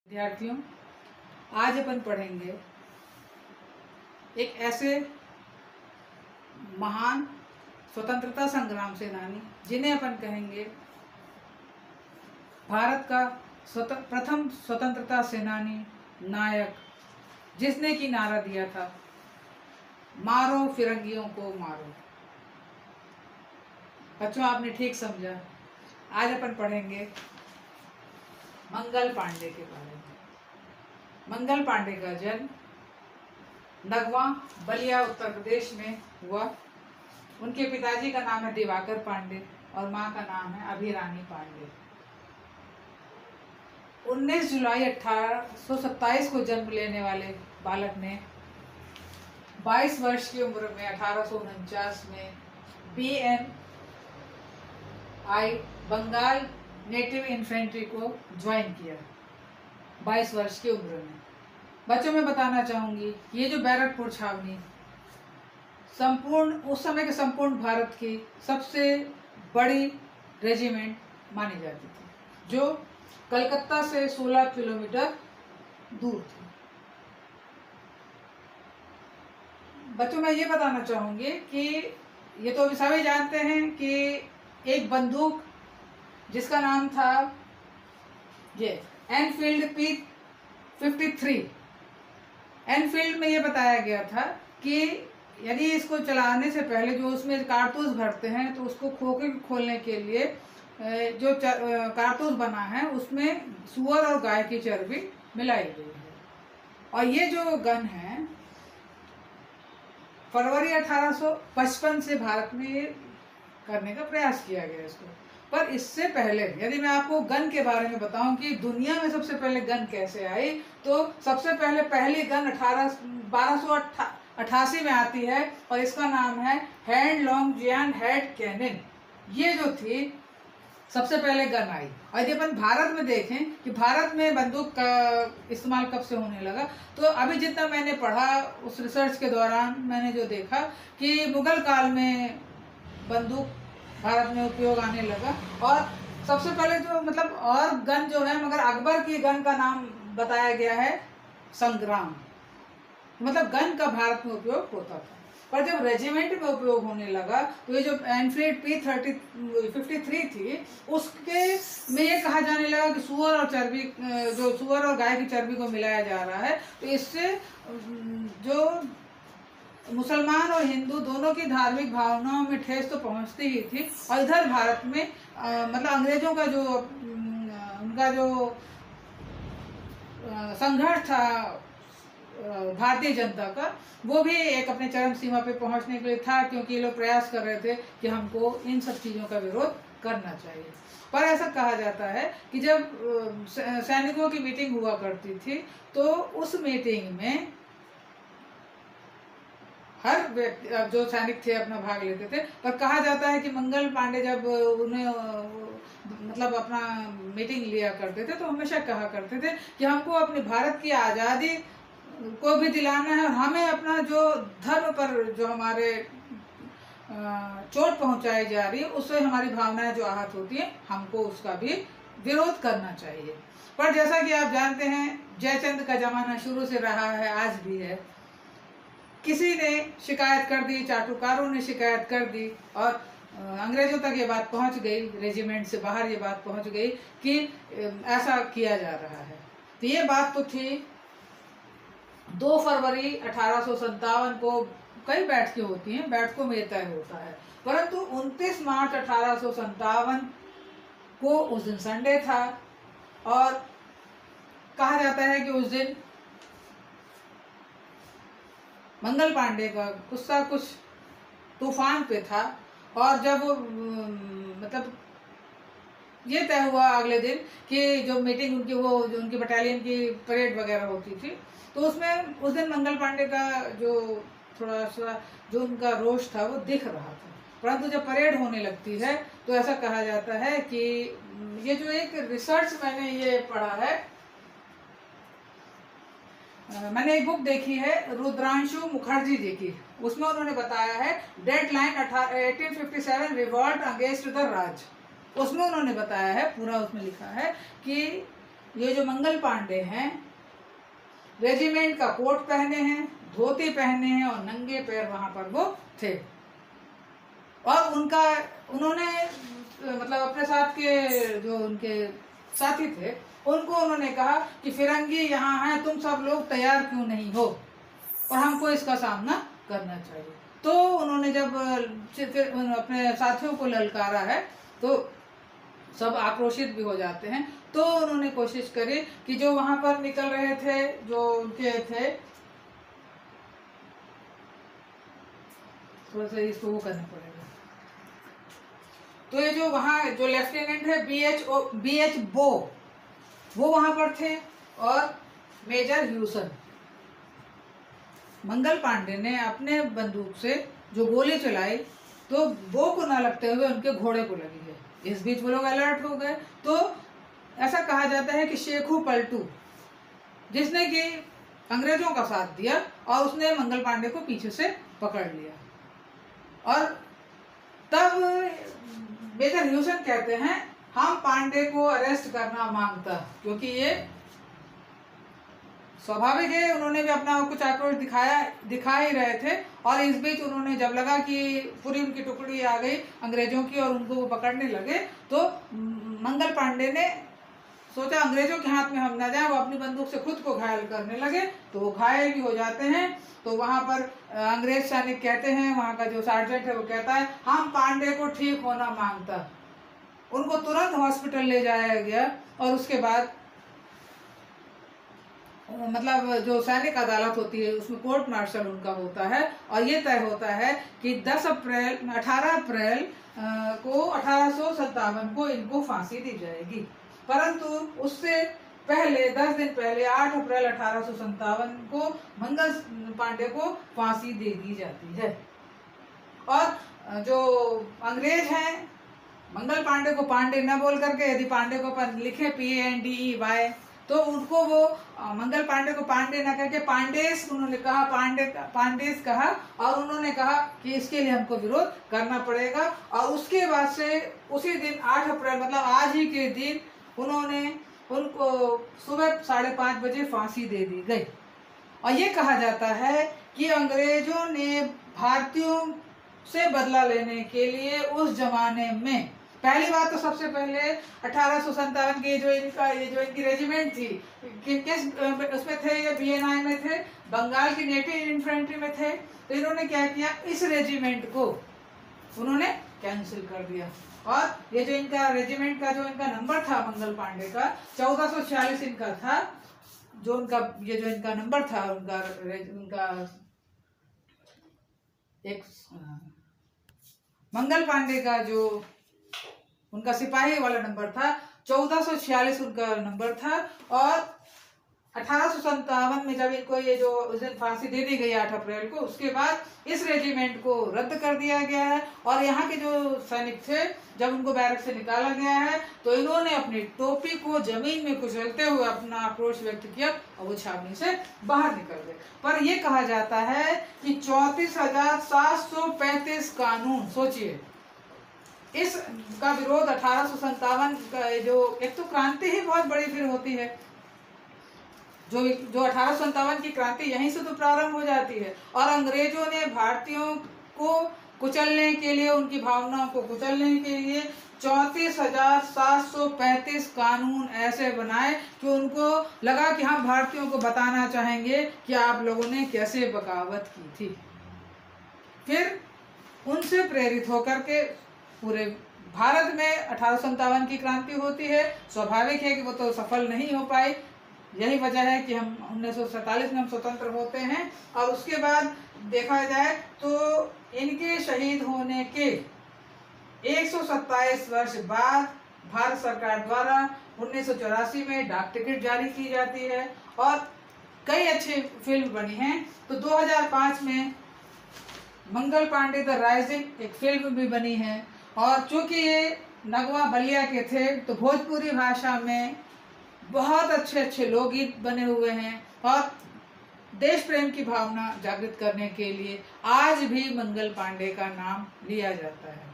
विद्यार्थियों, आज अपन पढ़ेंगे एक ऐसे महान स्वतंत्रता संग्राम सेनानी जिन्हें अपन कहेंगे भारत का प्रथम स्वतंत्रता सेनानी नायक, जिसने कि नारा दिया था, मारो फिरंगियों को मारो। बच्चों, आपने ठीक समझा। आज अपन पढ़ेंगे मंगल पांडे के बारे में। मंगल पांडे का जन्म नगवा, बलिया, उत्तर प्रदेश में हुआ। उनके पिताजी का नाम है दिवाकर पांडे और मां का नाम है अभिरानी पांडे। 19 जुलाई 1827 को जन्म लेने वाले बालक ने 22 वर्ष की उम्र में 1849 में BNI बंगाल नेटिव इन्फेंट्री को ज्वाइन किया 22 वर्ष की उम्र में। बच्चों, मैं बताना चाहूंगी, ये जो बैरकपुर छावनी उस समय के संपूर्ण भारत की सबसे बड़ी रेजिमेंट मानी जाती थी, जो कलकत्ता से 16 किलोमीटर दूर थी। बच्चों, मैं ये बताना चाहूंगी कि ये तो सभी जानते हैं कि एक बंदूक जिसका नाम था ये एनफील्ड P53, एनफील्ड में ये बताया गया था कि यदि इसको चलाने से पहले जो उसमें कारतूस भरते हैं तो उसको खोखे खोलने के लिए जो कारतूस बना है उसमें सुअर और गाय की चर्बी मिलाई गई है। और ये जो गन है फरवरी 1855 से भारत में करने का प्रयास किया गया इसको। पर इससे पहले यदि मैं आपको गन के बारे में बताऊं कि दुनिया में सबसे पहले गन कैसे आई, तो सबसे पहली गन 1288 में आती है और इसका नाम है हैंड लॉन्ग जियान हेड कैनन। ये जो थी सबसे पहले गन आई। और यदि अपन भारत में देखें कि भारत में बंदूक का इस्तेमाल कब से होने लगा, तो अभी जितना मैंने पढ़ा उस रिसर्च के दौरान मैंने जो देखा कि मुगल काल में बंदूक भारत में उपयोग आने लगा। और सबसे पहले जो और गन जो है, मगर अकबर की गन का नाम बताया गया है संग्राम। गन का भारत में उपयोग होता था। पर जब रेजिमेंट में उपयोग होने लगा तो ये जो एनफील्ड P53 थी, उसके में ये कहा जाने लगा कि सुअर और गाय की चर्बी को मिलाया जा रहा है, तो इससे जो मुसलमान और हिंदू दोनों की धार्मिक भावनाओं में ठेस तो पहुंचती ही थी। और इधर भारत में अंग्रेजों का जो उनका जो संघर्ष था भारतीय जनता का, वो भी एक अपने चरम सीमा पे पहुंचने के लिए था, क्योंकि ये लोग प्रयास कर रहे थे कि हमको इन सब चीज़ों का विरोध करना चाहिए। पर ऐसा कहा जाता है कि जब सैनिकों की मीटिंग हुआ करती थी तो उस मीटिंग में हर व्यक्ति जो सैनिक थे अपना भाग लेते थे। पर कहा जाता है कि मंगल पांडे जब उन्हें अपना मीटिंग लिया करते थे तो हमेशा कहा करते थे कि हमको अपने भारत की आज़ादी को भी दिलाना है और हमें अपना जो धर्म पर जो हमारे चोट पहुंचाई जा रही है, उससे हमारी भावनाएं जो आहत होती है, हमको उसका भी विरोध करना चाहिए। पर जैसा कि आप जानते हैं, जयचंद का जमाना शुरू से रहा है, आज भी है। किसी ने शिकायत कर दी, चाटुकारों ने शिकायत कर दी और अंग्रेजों तक ये बात पहुंच गई, रेजिमेंट से बाहर ये बात पहुंच गई कि ऐसा किया जा रहा है। तो ये बात तो थी 2 फरवरी 1857 को। कई बैठकें होती हैं, बैठकों में तय होता है, परंतु 29 मार्च 1857 को उस दिन संडे था और कहा जाता है कि उस दिन मंगल पांडे का गुस्सा कुछ तूफान पे था। और जब ये तय हुआ अगले दिन कि जो मीटिंग उनकी जो उनकी बटालियन की परेड वगैरह होती थी, तो उसमें उस दिन मंगल पांडे का जो थोड़ा सा जो उनका रोष था वो दिख रहा था। परंतु जब परेड होने लगती है तो ऐसा कहा जाता है कि ये जो एक रिसर्च मैंने ये पढ़ा है, मैंने एक बुक देखी है रुद्रांशु मुखर्जी जी की, उसमें उन्होंने बताया है डेडलाइन 1857 रिवॉल्ट अगेंस्ट द राज। उसमें उन्होंने बताया है, पूरा उसमें लिखा है कि ये जो मंगल पांडे हैं रेजिमेंट का कोट पहने हैं, धोती पहने हैं और नंगे पैर वहां पर वो थे। और उन्होंने मतलब अपने साथ के जो उनके साथी थे उनको उन्होंने कहा कि फिरंगी यहाँ है, तुम सब लोग तैयार क्यों नहीं हो और हमको इसका सामना करना चाहिए। तो उन्होंने जब फिर अपने साथियों को ललकारा है तो सब आक्रोशित भी हो जाते हैं। तो उन्होंने कोशिश करी कि जो वहां पर निकल रहे थे, जो उनके थे, थोड़ा सा इसको वो करना पड़ेगा। तो ये जो वहां जो लेफ्टिनेंट है BH बो, वो वहां पर थे, और मेजर ह्यूसन। मंगल पांडे ने अपने बंदूक से जो गोली चलाई तो बो को न लगते हुए उनके घोड़े को लगी है। इस बीच वो लोग अलर्ट हो गए। तो ऐसा कहा जाता है कि शेखू पलटू, जिसने कि अंग्रेजों का साथ दिया, और उसने मंगल पांडे को पीछे से पकड़ लिया। और तब मेजर ह्यूसन कहते हैं हम पांडे को अरेस्ट करना मांगता, क्योंकि ये स्वाभाविक है, उन्होंने भी अपना कुछ आक्रोश दिखा ही रहे थे। और इस बीच उन्होंने जब लगा कि पूरी उनकी टुकड़ी आ गई अंग्रेजों की और उनको वो पकड़ने लगे, तो मंगल पांडे ने सोचा अंग्रेजों के हाथ में हम ना जाए। वो अपनी बंदूक से खुद को घायल करने लगे, तो वो घायल भी हो जाते हैं। तो वहां पर अंग्रेज सैनिक कहते हैं, वहां का जो सार्जेंट है वो कहता है हम पांडे को ठीक होना मांगता। उनको तुरंत हॉस्पिटल ले जाया गया, और उसके बाद मतलब जो सैनिक अदालत होती है उसमें कोर्ट मार्शल उनका होता है, और ये तय होता है कि 18 अप्रैल को 1857 को इनको फांसी दी जाएगी। परंतु उससे पहले 10 दिन पहले 8 अप्रैल 1857 को मंगल पांडे को फांसी दे दी जाती है। और जो अंग्रेज हैं मंगल पांडे को पांडे न बोल करके, यदि पांडे को लिखे PANDEY, तो उनको वो मंगल पांडे को पांडे न करके पांडेस उन्होंने कहा, पांडेस कहा, और उन्होंने कहा कि इसके लिए हमको विरोध करना पड़ेगा। और उसके बाद से उसी दिन 8 अप्रैल मतलब आज ही के दिन उन्होंने उनको सुबह 5:30 बजे फांसी दे दी गई। और ये कहा जाता है कि अंग्रेजों ने भारतीयों से बदला लेने के लिए उस जमाने में पहली बात तो सबसे पहले 1857 के जो इनकी रेजिमेंट थी, किस उसमें थे, ये BNI में थे, बंगाल की नेटिव इन्फेंट्री में थे। तो इन्होंने क्या किया, इस रेजिमेंट को उन्होंने कैंसिल कर दिया। और ये जो इनका रेजिमेंट का जो इनका नंबर था मंगल पांडे का 1446 इनका था, जो उनका ये जो इनका नंबर था उनका एक मंगल पांडे का जो उनका सिपाही वाला नंबर था 1446 उनका नंबर था। और 1857 में जब इनको ये जो उस दिन फांसी दे दी गई 8 अप्रैल को, उसके बाद इस रेजिमेंट को रद्द कर दिया गया है। और यहाँ के जो सैनिक थे जब उनको बैरक से निकाला गया है तो इन्होंने अपनी टोपी को जमीन में कुचलते हुए अपना आक्रोश व्यक्त किया और वो छावनी से बाहर निकल गए। पर यह कहा जाता है कि 34,735 कानून, सोचिए इस का विरोध 1857 का जो एक तो क्रांति ही बहुत बड़ी फिर होती है, जो 1857 की क्रांति यहीं से तो प्रारंभ हो जाती है। और अंग्रेजों ने भारतीयों को कुचलने के लिए, उनकी भावनाओं को कुचलने के लिए 34,735 कानून ऐसे बनाए कि उनको लगा कि हम भारतीयों को बताना चाहेंगे कि आप लोगों ने कैसे बगावत की थी। फिर उनसे प्रेरित होकर के पूरे भारत में 1857 की क्रांति होती है। स्वाभाविक है कि वो तो सफल नहीं हो पाई, यही वजह है कि हम 1947 में हम स्वतंत्र होते हैं। और उसके बाद देखा जाए तो इनके शहीद होने के 127 वर्ष बाद भारत सरकार द्वारा 1984 में डाक टिकट जारी की जाती है और कई अच्छी फिल्म बनी हैं। तो 2005 में मंगल पांडे द राइजिंग एक फिल्म भी बनी है। और चूंकि ये नगवा बलिया के थे तो भोजपुरी भाषा में बहुत अच्छे अच्छे लोकगीत बने हुए हैं और देश प्रेम की भावना जागृत करने के लिए आज भी मंगल पांडे का नाम लिया जाता है।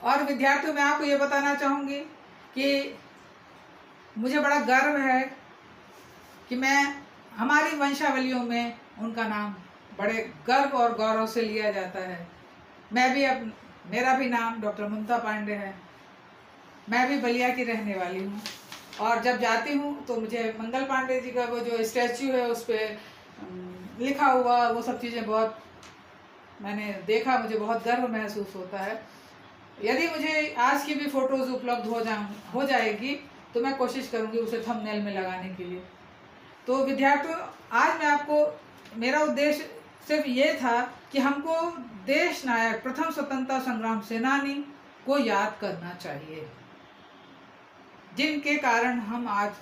और विद्यार्थियों, मैं आपको ये बताना चाहूंगी कि मुझे बड़ा गर्व है कि मैं हमारी वंशावलियों में उनका नाम बड़े गर्व और गौरव से लिया जाता है। मैं भी मेरा भी नाम डॉक्टर ममता पांडे है। मैं भी बलिया की रहने वाली हूँ और जब जाती हूँ तो मुझे मंगल पांडे जी का वो जो स्टैच्यू है उस पर लिखा हुआ वो सब चीज़ें बहुत मैंने देखा, मुझे बहुत गर्व महसूस होता है। यदि मुझे आज की भी फोटोज़ उपलब्ध हो जाएगी तो मैं कोशिश करूँगी उसे थंबनेल में लगाने के लिए। तो विद्यार्थियों, आज मैं आपको, मेरा उद्देश्य सिर्फ ये था कि हमको देश नायक प्रथम स्वतंत्रता संग्राम सेनानी को याद करना चाहिए, जिनके कारण हम आज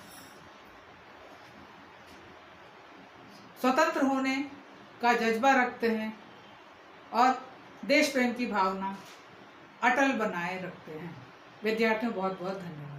स्वतंत्र होने का जज्बा रखते हैं और देश प्रेम की भावना अटल बनाए रखते हैं। विद्यार्थियों, बहुत बहुत धन्यवाद।